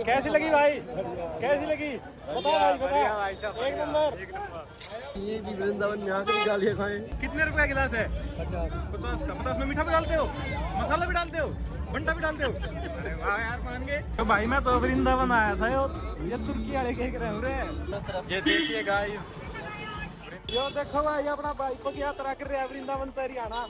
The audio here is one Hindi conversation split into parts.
कैसी लगी भाई? कैसी लगी? बता भाई बता। एक नंबर। ये भी वृंदावन में आकर गालियाँ खाएं। कितने रुपए का गिलास है? 50 का। 50 में मीठा भी डालते हो, मसाला भी डालते हो, बंटा भी डालते हो? अरे वाह यार, मान गए। तो भाई मैं तो वृंदावन आया था और ये तुर्की वाले कह रहे हैं। ये देखिए गाइस, यो देखो भाई अपना बाइक की यात्रा कर रहे हैं वृंदावन से हरियाणा।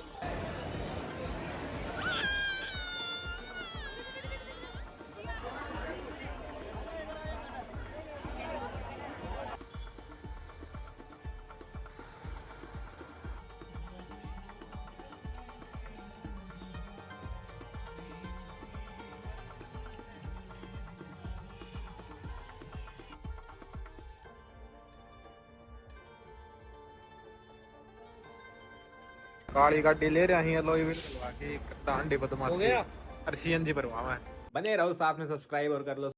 काली गाड़ी ले रहे हैं लोई बिल्कुल बाकी दांडी बदमाशी और सीएनजी भरवावा है। बने रहो, साथ में सब्सक्राइब और कर लो।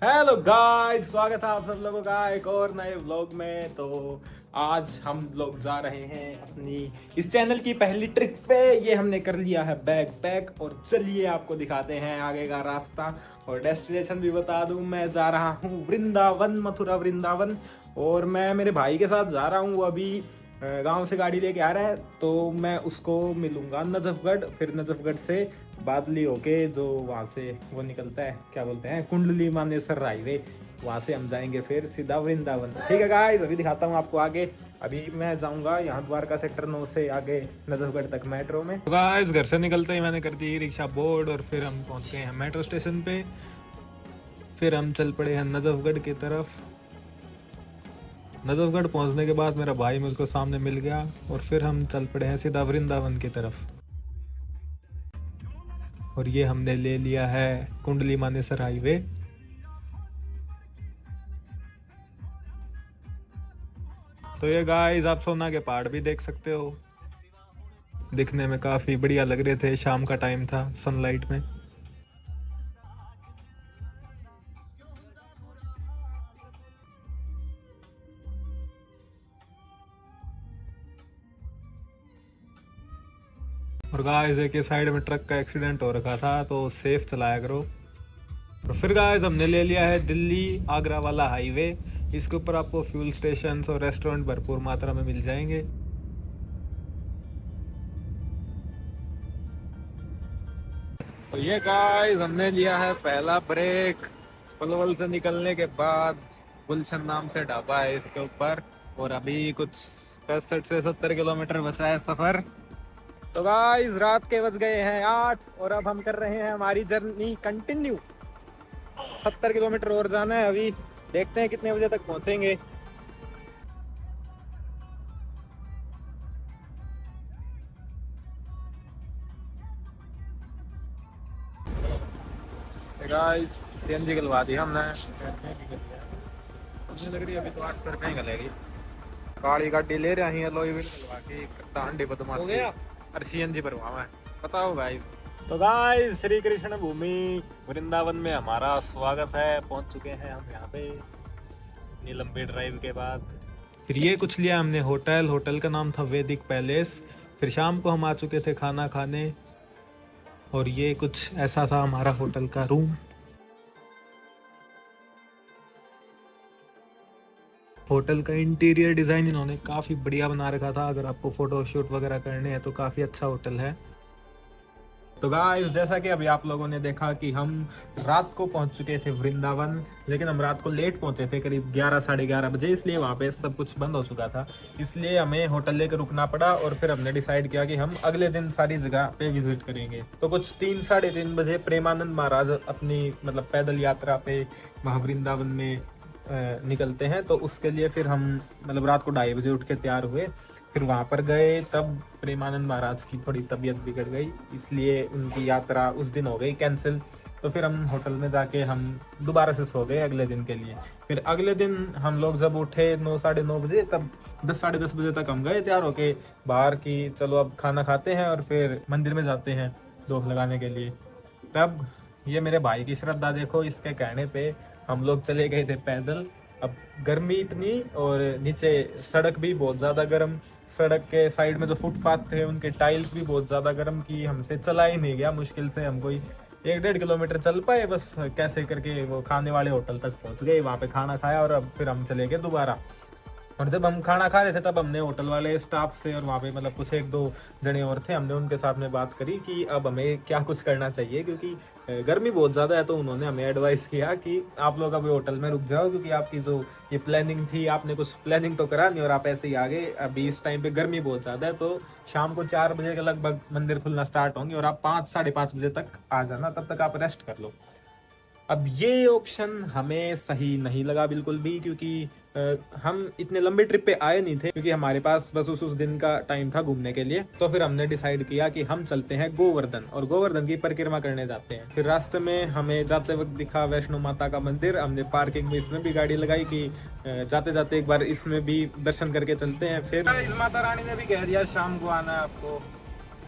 हेलो गाइस, स्वागत है आप सब लोगों का एक और नए व्लॉग में। तो आज हम लोग जा रहे हैं अपनी इस चैनल की पहली ट्रिप पे। ये हमने कर लिया है बैग पैक और चलिए आपको दिखाते हैं आगे का रास्ता और डेस्टिनेशन भी बता दूं। मैं जा रहा हूँ वृंदावन, मथुरा वृंदावन, और मैं मेरे भाई के साथ जा रहा हूँ। वो अभी गांव से गाड़ी लेके आ रहा है, तो मैं उसको मिलूंगा नजफगढ़। फिर नजफगढ़ से बादली होके जो वहाँ से वो निकलता है, क्या बोलते हैं, कुंडली मानेसर हाईवे, वहाँ से हम जाएंगे फिर सीधा वृंदावन। ठीक है गाइस, अभी दिखाता हूँ आपको आगे। अभी मैं जाऊंगा यहाँ द्वारका सेक्टर 9 से आगे नजफगढ़ तक मेट्रो में। तो गाइस घर से निकलते ही मैंने कर दी रिक्शा बोर्ड और फिर हम पहुँच गए हैं मेट्रो स्टेशन पे। फिर हम चल पड़े हैं नजफगढ़ की तरफ। नजफगढ़ पहुंचने के बाद मेरा भाई मुझको सामने मिल गया और फिर हम चल पड़े हैं सीधा वृंदावन की तरफ। और ये हमने ले लिया है कुंडली मानेसर हाईवे। तो ये गाइस आप सोना के पहाड़ भी देख सकते हो, दिखने में काफी बढ़िया लग रहे थे। शाम का टाइम था, सनलाइट में। और गाइस एक साइड में ट्रक का एक्सीडेंट हो रखा था, तो सेफ चलाया करो। और फिर गाइस हमने ले लिया है दिल्ली आगरा वाला हाईवे। इसके ऊपर आपको फ्यूल स्टेशन और रेस्टोरेंट भरपूर मात्रा में मिल जाएंगे। तो ये गाइस हमने लिया है पहला ब्रेक पलवल से निकलने के बाद। गुलशन नाम से ढाबा है इसके ऊपर, और अभी कुछ 65 से 70 किलोमीटर बचा है सफर। तो गाइस रात के बज गए हैं 8 और अब हम कर रहे हैं हमारी जर्नी कंटिन्यू। 70 किलोमीटर और जाना है अभी, देखते हैं कितने बजे तक पहुंचेंगे। गाइस सीएनजी गलवा दी हमने, मुझे लग रही है अभी तो 800 रुपये गलेगी। काली गाड़ी ले रहे हैं लोई गलवा के दांडी बदमाशी और सीएनजी भरवावा है, पता हो गाइस। तो गाइस श्री कृष्ण भूमि वृंदावन में हमारा स्वागत है। पहुंच चुके हैं हम यहाँ पे इतनी लंबी ड्राइव के बाद। फिर ये कुछ लिया हमने होटल का नाम था वैदिक पैलेस। फिर शाम को हम आ चुके थे खाना खाने, और ये कुछ ऐसा था हमारा होटल का रूम। होटल का इंटीरियर डिज़ाइन इन्होंने काफ़ी बढ़िया बना रखा था। अगर आपको फ़ोटो शूट वगैरह करने हैं तो काफ़ी अच्छा होटल है। तो गाइस जैसा कि अभी आप लोगों ने देखा कि हम रात को पहुंच चुके थे वृंदावन, लेकिन हम रात को लेट पहुंचे थे, करीब 11 साढ़े 11 बजे, इसलिए वहाँ पे सब कुछ बंद हो चुका था। इसलिए हमें होटल लेकर रुकना पड़ा और फिर हमने डिसाइड किया कि हम अगले दिन सारी जगह पे विजिट करेंगे। तो कुछ 3 साढ़े 3 बजे प्रेमानंद महाराज अपनी मतलब पैदल यात्रा पे वहाँ वृंदावन में निकलते हैं। तो उसके लिए फिर हम मतलब रात को 2:30 बजे उठ के तैयार हुए, फिर वहाँ पर गए। तब प्रेमानंद महाराज की थोड़ी तबीयत बिगड़ गई, इसलिए उनकी यात्रा उस दिन हो गई कैंसिल। तो फिर हम होटल में जाके हम दोबारा से सो गए अगले दिन के लिए। फिर अगले दिन हम लोग जब उठे 9 साढ़े 9 बजे, तब 10 साढ़े 10 बजे तक हम गए तैयार होके बाहर की चलो अब खाना खाते हैं और फिर मंदिर में जाते हैं धूप लगाने के लिए। तब ये मेरे भाई की श्रद्धा देखो, इसके कहने पे हम लोग चले गए थे पैदल। अब गर्मी इतनी और नीचे सड़क भी बहुत ज़्यादा गर्म, सड़क के साइड में जो फुटपाथ थे उनके टाइल्स भी बहुत ज़्यादा गर्म कि हमसे चला ही नहीं गया। मुश्किल से हम कोई 1-1.5 किलोमीटर चल पाए, बस कैसे करके वो खाने वाले होटल तक पहुंच गए। वहाँ पे खाना खाया और अब फिर हम चले गए दोबारा। और जब हम खाना खा रहे थे तब हमने होटल वाले स्टाफ से और वहाँ पे मतलब कुछ 1-2 जने और थे, हमने उनके साथ में बात करी कि अब हमें क्या कुछ करना चाहिए, क्योंकि गर्मी बहुत ज़्यादा है। तो उन्होंने हमें एडवाइस किया कि आप लोग अभी होटल में रुक जाओ, क्योंकि आपकी जो ये प्लानिंग थी, आपने कुछ प्लानिंग तो करा नहीं और आप ऐसे ही आ गए। अभी इस टाइम पे गर्मी बहुत ज़्यादा है, तो शाम को 4 बजे के लगभग मंदिर खुलना स्टार्ट होंगे और आप 5-5:30 बजे तक आ जाना, तब तक आप रेस्ट कर लो। अब ये ऑप्शन हमें सही नहीं लगा बिल्कुल भी, क्योंकि हम इतने लंबे ट्रिप पे आए नहीं थे, क्योंकि हमारे पास बस उस दिन का टाइम था घूमने के लिए। तो फिर हमने डिसाइड किया कि हम चलते हैं गोवर्धन और गोवर्धन की परिक्रमा करने जाते हैं। फिर रास्ते में हमें जाते वक्त दिखा वैष्णो माता का मंदिर, हमने पार्किंग में इसमें भी गाड़ी लगाई कि जाते जाते एक बार इसमें भी दर्शन करके चलते हैं। फिर माता रानी ने भी कह दिया शाम को आना है आपको।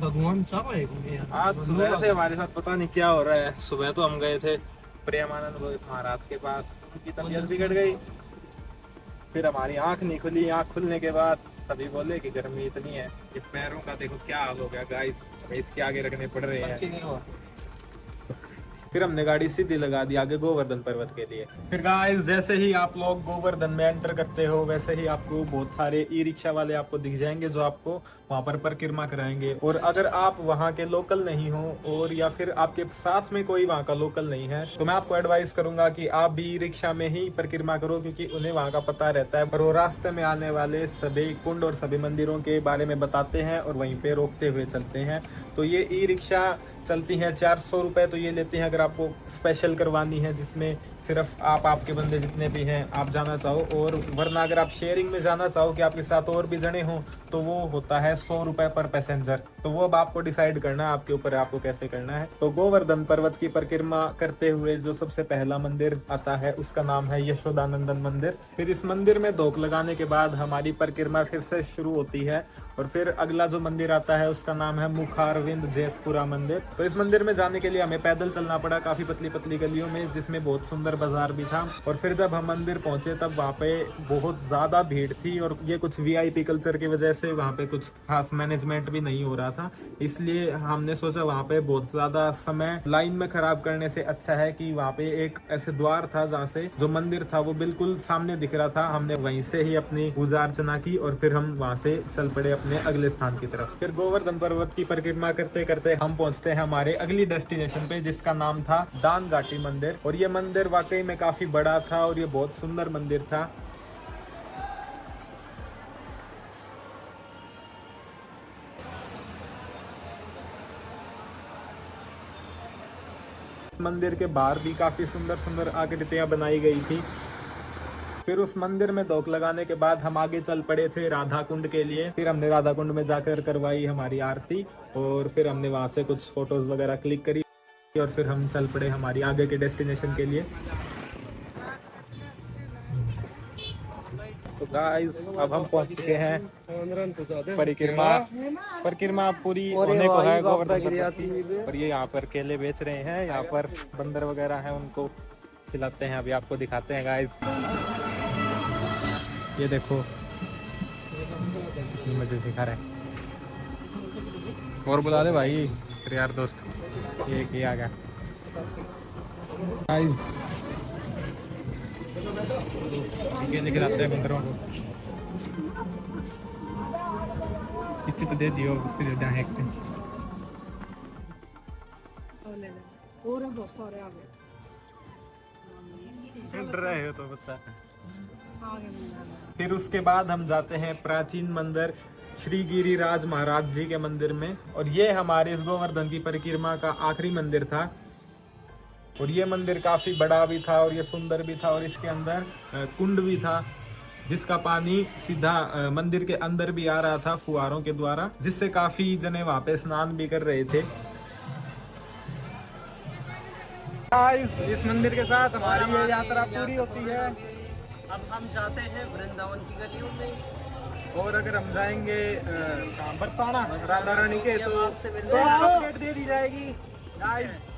भगवान सब आएंगे आज सुबह से हमारे साथ पता नहीं क्या हो रहा है। सुबह तो हम गए थे प्रेमानंद महाराज के पास, उनकी तबीयत बिगड़ गई। फिर हमारी आंख नहीं खुली, आंख खुलने के बाद सभी बोले कि गर्मी इतनी है, ये पैरों का देखो क्या हाल हो गया गाइस, हमें इसके आगे रखने पड़ रहे हैं। फिर हमने गाड़ी सीधी लगा दी आगे गोवर्धन पर्वत के लिए। फिर गाइस जैसे ही आप लोग गोवर्धन में एंटर करते हो, वैसे ही आपको बहुत सारे ई रिक्शा वाले आपको दिख जाएंगे जो आपको वहां पर परिक्रमा कराएंगे। और अगर आप वहां के लोकल नहीं हो और या फिर आपके साथ में कोई वहां का लोकल नहीं है, तो मैं आपको एडवाइस करूंगा कि आप भी ई रिक्शा में ही परिक्रमा करो, क्योंकि उन्हें वहां का पता रहता है। पर वो रास्ते में आने वाले सभी कुंड और सभी मंदिरों के बारे में बताते हैं और वहीं पे रोकते हुए चलते हैं। तो ये ई रिक्शा चलती हैं 400 रुपये, तो ये लेते हैं अगर आपको स्पेशल करवानी है, जिसमें सिर्फ आप आपके बंदे जितने भी हैं आप जाना चाहो। और वरना अगर आप शेयरिंग में जाना चाहो कि आपके साथ और भी जने हों, तो वो होता है 100 रुपये पर पैसेंजर। तो वो अब आपको डिसाइड करना है, आपके ऊपर है आपको कैसे करना है। तो गोवर्धन पर्वत की परिक्रमा करते हुए जो सबसे पहला मंदिर आता है उसका नाम है यशोदानंदन मंदिर। फिर इस मंदिर में धोख लगाने के बाद हमारी परिक्रमा फिर से शुरू होती है और फिर अगला जो मंदिर आता है उसका नाम है मुखारविंद जैतपुरा मंदिर। तो इस मंदिर में जाने के लिए हमें पैदल चलना पड़ा काफी पतली पतली गलियों में, जिसमें बहुत सुंदर बाजार भी था। और फिर जब हम मंदिर पहुंचे तब वहाँ पे बहुत ज्यादा भीड़ थी और ये कुछ वीआईपी कल्चर की वजह से वहाँ पे कुछ खास मैनेजमेंट भी नहीं हो रहा था, इसलिए हमने सोचा वहाँ पे बहुत ज्यादा समय लाइन में खराब करने से अच्छा है कि वहाँ पे एक ऐसे द्वार था जहाँ से जो मंदिर था वो बिल्कुल सामने दिख रहा था। हमने वहीं से ही अपनी पूजा अर्चना की और फिर हम वहाँ से चल पड़े अपने अगले स्थान की तरफ। फिर गोवर्धन पर्वत की परिक्रमा करते करते हम पहुंचते हैं हमारे अगली डेस्टिनेशन पे, जिसका नाम था दान घाटी मंदिर। और ये मंदिर वाकई में काफी बड़ा था और ये बहुत सुंदर मंदिर था। इस मंदिर के बाहर भी काफी सुंदर सुंदर आकृतियां बनाई गई थी। फिर उस मंदिर में धोख लगाने के बाद हम आगे चल पड़े थे राधा कुंड के लिए। फिर हमने राधा कुंड में जाकर करवाई हमारी आरती और फिर हमने वहां से कुछ फोटोज वगैरह क्लिक करी और फिर हम चल पड़े हमारी आगे के डेस्टिनेशन के लिए। तो गाइस अब हम पहुंच चुके हैं परिक्रमा पूरी होने को है गोवर्धन पर्वत की। और ये यहाँ पर केले बेच रहे हैं, यहाँ पर बंदर वगैरह हैं उनको खिलाते हैं। अभी आपको दिखाते हैं गाइस, ये देखो मुझे सिखा रहे हैं। और बुला ले भाई तेरे यार दोस्त, ये आ गया गाइस, केले खिलाते हैं बंदरों को। किसी तो दे दियो, उससे दे दें एक दिन। और बहुत सारे आ गए। डर रहे हो तो बच्चा। फिर उसके बाद हम जाते हैं प्राचीन मंदिर श्री गिरिराज महाराज जी के मंदिर में। और ये हमारे इस गोवर्धन की परिक्रमा का आखिरी मंदिर था। और ये मंदिर काफी बड़ा भी था और ये सुंदर भी था और इसके अंदर कुंड भी था, जिसका पानी सीधा मंदिर के अंदर भी आ रहा था फुहारों के द्वारा, जिससे काफी जने वहां पे स्नान भी कर रहे थे। इस मंदिर के साथ हमारी ये यात्रा पूरी होती है। अब हम जाते हैं वृंदावन की गलियों में। और अगर हम जाएंगे बरसाना राधा रानी के तो अपडेट दे दी जाएगी गाइस।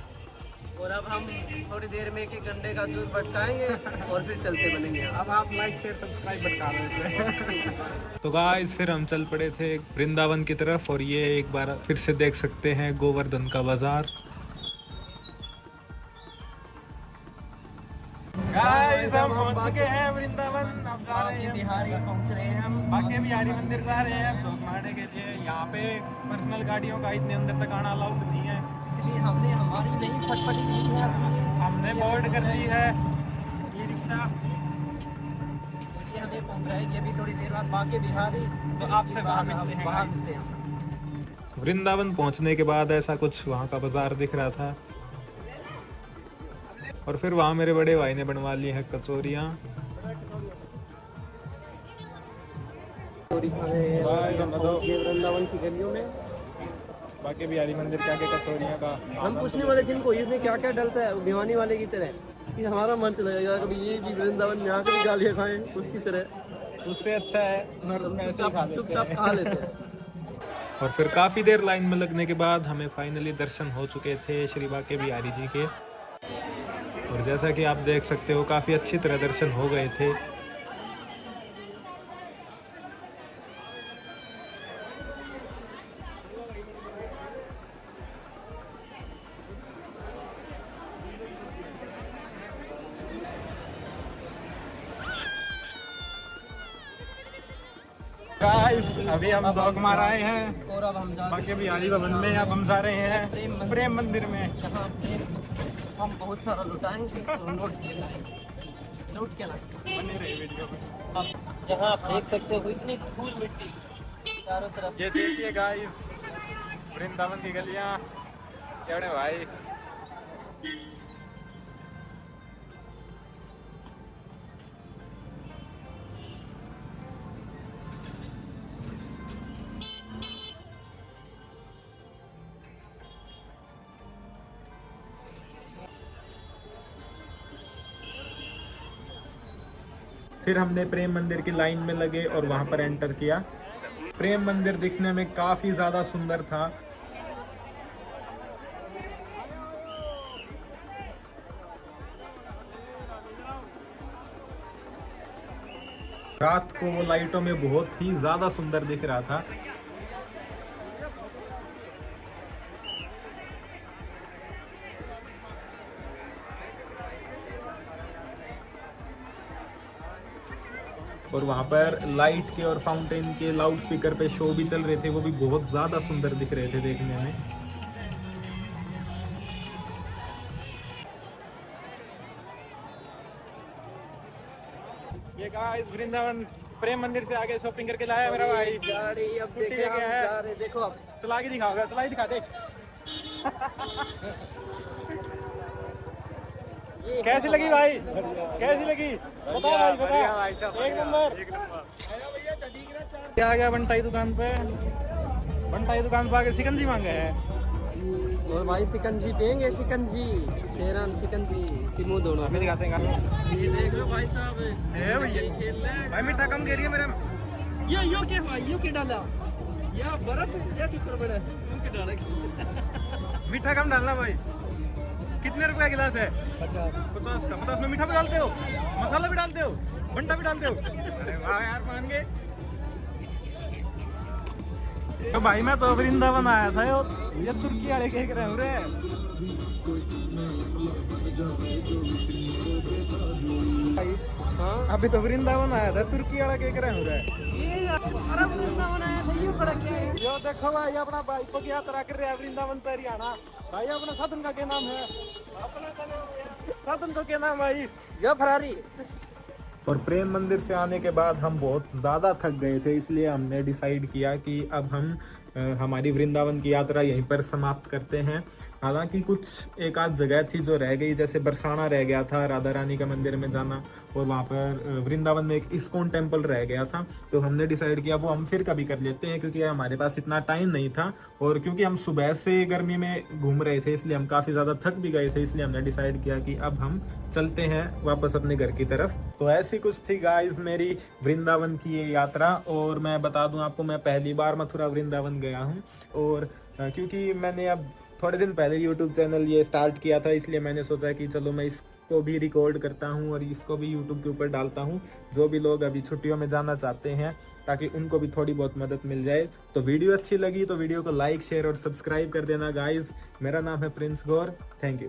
और अब हम थोड़ी देर में एक गंडे का जूस भटकाएंगे और फिर चलते बनेंगे। अब आप लाइक शेयर सब्सक्राइब भटका देते। तो गाइस फिर हम चल पड़े थे वृंदावन की तरफ और ये एक बार फिर से देख सकते हैं गोवर्धन का बाजार। गाइस हम पहुंच चुके हैं वृंदावन। अब जा रहे हैं बिहारी पहुंच रहे हैं हम। बांके बिहारी मंदिर जा रहे हैं ब्लॉग मारने के लिए। यहाँ पे पर्सनल गाड़ियों का इतने अंदर तक आना अलाउड नहीं है, इसलिए हमने हमारी नई फटफटी ली है। हमने बोर्ड कर दी है ई रिक्शा। ये हमें पहुंचाएगी अभी थोड़ी देर बाद बांके बिहारी। तो आपसे वहाँ मिलते हैं वहाँ guys। मिलते हैं हम। वृंदावन पहुंचने के बाद ऐसा कुछ वहाँ का बाजार दिख रहा था, और फिर वहाँ मेरे बड़े भाई ने बनवा ली है कचौरियाँ। वृंदावन की गलियों में बांके बिहारी मंदिर के आगे कचौरियाँ का हम पूछने वाले जिनको इसमें क्या क्या डलता है, भिवानी वाले की तरह कि हमारा मन चला जाएगा कभी ये भी वृंदावन में आकर गालियाँ खाएं उसकी तरह। उससे अच्छा है नॉर्मल ऐसे ही खा लेते चुपचाप हैं। खा लेते हैं। और फिर काफ़ी देर लाइन में लगने के बाद हमें फाइनली दर्शन हो चुके थे श्री बांके बिहारी जी के। और जैसा कि आप देख सकते हो काफ़ी अच्छी तरह दर्शन हो गए थे। गाइस अभी हम डोकमार आए हैं और अब हम जा बांके बिहारी भवन में। अब हम जा रहे हैं प्रेम मंदिर में। जहाँ पे हम बहुत सारा लुटाएंगे तो नोट के लाएंगे। नोट के लाएंगे। बने रहे वीडियो में। अब जहाँ आप देख सकते हो इतनी धूल मिट्टी चारों तरफ। ये देखिए गाइस वृंदावन की गलियां। केवड़े भाई फिर हमने प्रेम मंदिर की लाइन में लगे और वहां पर एंटर किया। प्रेम मंदिर दिखने में काफी ज्यादा सुंदर था। रात को वो लाइटों में बहुत ही ज्यादा सुंदर दिख रहा था। और वहाँ पर लाइट के और फाउंटेन के लाउड स्पीकर पे शो भी चल रहे थे, वो भी बहुत ज़्यादा सुंदर दिख रहे थे देखने में। ये गाइस वृंदावन प्रेम मंदिर से आगे शॉपिंग करके लाया मेरा भाई। गाड़ी अब स्कूटी देखे हम लेके है। जा रहे देखो अब चला के दिखाओगा, चला ही दिखा दे। कैसी लगी भाई? कैसी लगी? बता भाई बता। एक नंबर। क्या आ गया बंटाई दुकान पे? बंटाई दुकान पे आके शिकंजी मांगे हैं। और भाई सिकंजी पियेंगे, सिकंजी शेरान सिकंजी तीनों दोनों हमें दिखाते हैं। ये देख लो भाई साहब ए भैया खेल रहे हैं। भाई मीठा कम गिरी है मेरे में। यो क्या भाई यो क्या डाला या बर्फ या कितना बड़ा यो क्या डाला मीठा कम डालना भाई। कितने रुपए का गिलास है? 50 का। 50 में मीठा भी डालते हो, मसाला भी डालते हो, बंटा भी डालते हो। अरे वाह यार मान गए। तो भाई मैं तो वृंदावन आया था ये तुर्की वाले कह रहे हो रे। हाँ अभी तो वृंदावन आया था, तुर्की वाला कह रहे हो रे। ये अरे वृंदावन आया था ये बड़ा क्या है। यो देखो भाई अपना बाइक को यात्रा कर रहे हैं वृंदावन से हरियाणा। भाई अपना साधन का क्या नाम है? साधन का क्या नाम भाई? या फरारी। और प्रेम मंदिर से आने के बाद हम बहुत ज़्यादा थक गए थे, इसलिए हमने डिसाइड किया कि अब हम हमारी वृंदावन की यात्रा यहीं पर समाप्त करते हैं। हालांकि कुछ एक आध जगह थी जो रह गई, जैसे बरसाना रह गया था राधा रानी का मंदिर में जाना, और वहाँ पर वृंदावन में एक इस्कॉन टेम्पल रह गया था। तो हमने डिसाइड किया वो हम फिर कभी कर लेते हैं, क्योंकि हमारे पास इतना टाइम नहीं था और क्योंकि हम सुबह से गर्मी में घूम रहे थे, इसलिए हम काफ़ी ज़्यादा थक भी गए थे। इसलिए हमने डिसाइड किया कि अब हम चलते हैं वापस अपने घर की तरफ। तो ऐसी कुछ थी गाइस मेरी वृंदावन की ये यात्रा। और मैं बता दूं आपको, मैं पहली बार मथुरा वृंदावन गया हूँ। और क्योंकि मैंने अब थोड़े दिन पहले यूट्यूब चैनल ये स्टार्ट किया था, इसलिए मैंने सोचा कि चलो मैं इसको भी रिकॉर्ड करता हूँ और इसको भी यूट्यूब के ऊपर डालता हूँ, जो भी लोग अभी छुट्टियों में जाना चाहते हैं, ताकि उनको भी थोड़ी बहुत मदद मिल जाए। तो वीडियो अच्छी लगी तो वीडियो को लाइक शेयर और सब्सक्राइब कर देना गाइज। मेरा नाम है प्रिंस गौर। Thank you.